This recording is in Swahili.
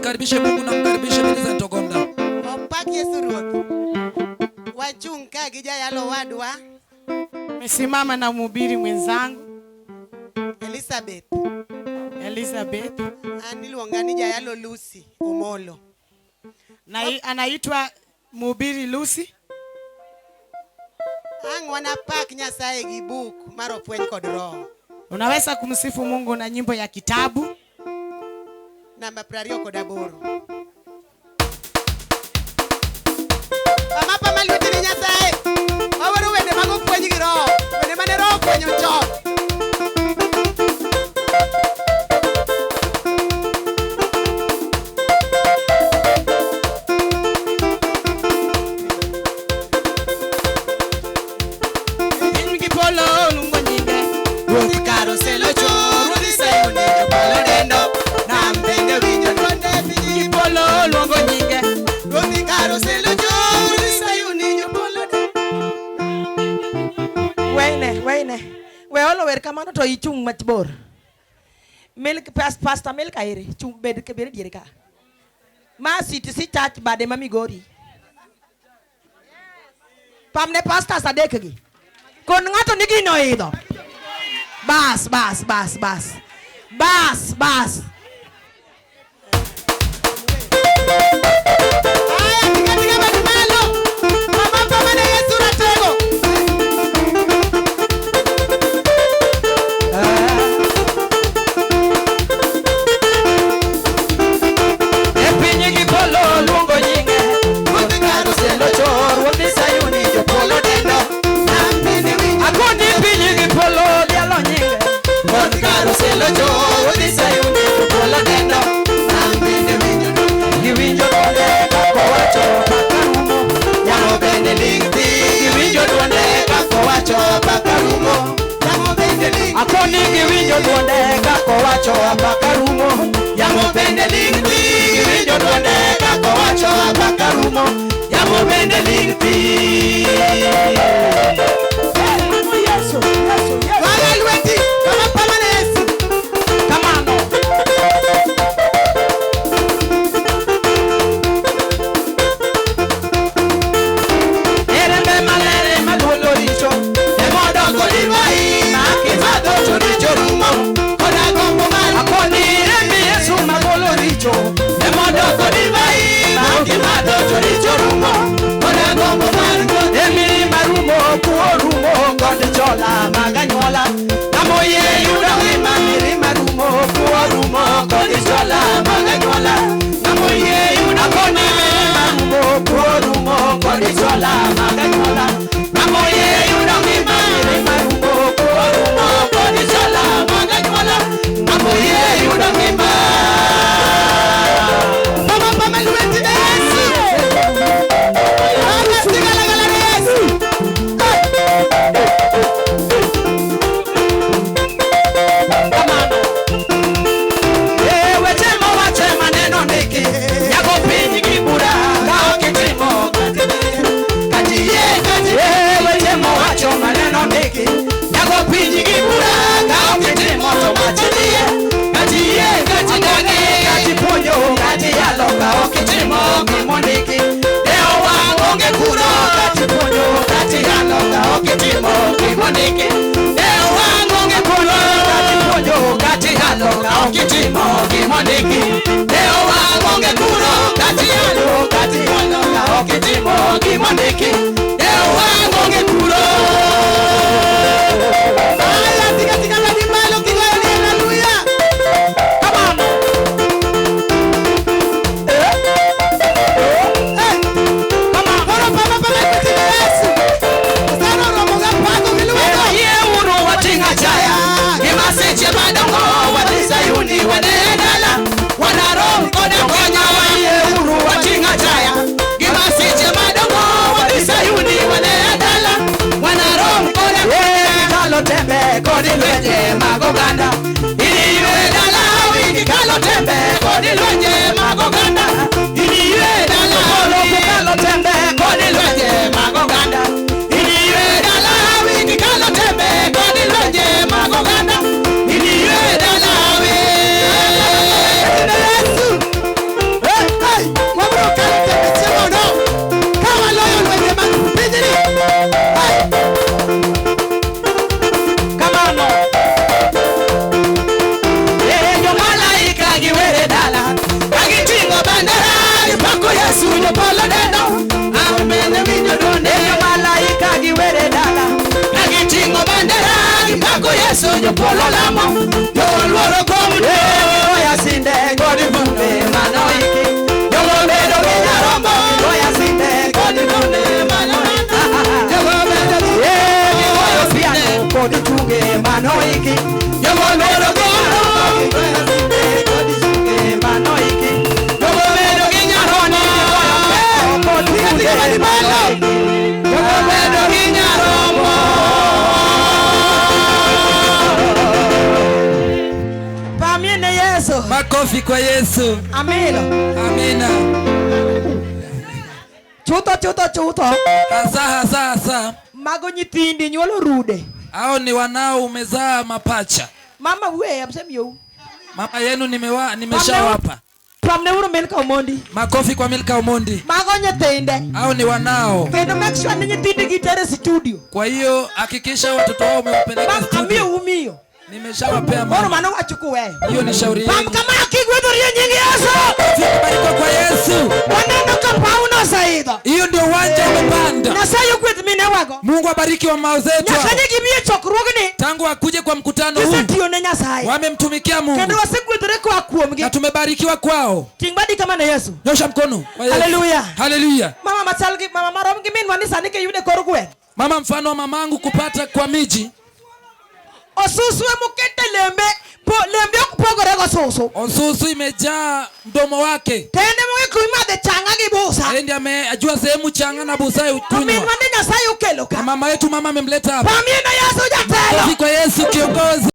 mkaribishe Mungu na mkaribishe Millicent Ogonda. Opaki Yesu Ruoth. Wachunga gija yalo wadwa. Mesimama na mhubiri mwenzangu Elizabeth. Aniluonga ni Jayalo Lucy Omolo. Na anaitwa mhubiri Lucy. Wana pak Nyasaye gi book mar Ofweny kod Roho. Unaweza kumsifu Mungu na nyimbo ya kitabu namba 28. Mama pama luti ni Nyasaye. Wawaro wende mago Ofweny gi Roho. Wende mane Roho konyo chon. Kamano to ichung machbor. Milk pastor milk aire chung bed ke bere diere ka. Ma city church bade mami gori. Pamne pastor sadek gi. Kon ngato nigi no ido. Bas. Sayuni Yesu nyopolo lamo Nyoluoro komde Oya sinde Godi bunde manoiki Yogo bedo ginya rombo Oya sinde Godi bunde manoiki Yogo bedo ginya Oya sinde Godi tunge manoiki Yogo bedo ginya rombo Oya sinde Godi tunge manoiki Yogo bedo ginya rombo Godi tunge manoiki Yogo bedo ginya rombo. Makofi kwa Yesu. Amina. Amina. Chuto. Hasa. Mago nyithindi nyuolo rude. Hao ni wanao umezaa mapacha. Mama we amsemi yo. Mama yenu nimeshawapa. Pamne uru Milka Omondi. Makofi kwa Milka Omondi. Mago nyithinde. Hao ni wanao. Kendo make sure ni nyithindi gitere studio. Kwa hiyo hakikisha watoto wao umewapeleka studio. Umio. Nimeshawapea mama. Bora mano wachukue. Hiyo ni shauri yenu. Mama kama akigwedhoria nyingi Yesu. Bariko kwa Yesu. Wanendo kapauno saida. Hiyo ndio uwanja umepanda. Na sayo kwet mine wago. Mungu abariki wa mao zetu. Nyakanye gibie chokruogni. Tangu akuje kwa mkutano huu. Kisatiyo ne Nyasaye. Wamemtumikia Mungu. Kendo wasekwedhore kwa kuomgi. Na tumebarikiwa kwao. Tingbadi kama na Yesu. Nyosha mkono. Hallelujah. Hallelujah. Mama machalgi mama maromgi min wanisa nike yude korugwe. Mama mfano wa mamangu kupata kwa miji. Osusu mukete lembe okupogore go susu. Osusu imejaa mdomo wake. Tende mwe kuima de changa gibusa. Yeye ndiye amejua sehemu changa na busa ukunywa. Mimi Nyasaye ukelo ka. Mama yetu mama amemleta hapa. Pamina Yesu jatelo. Kwa Yesu kiongozi.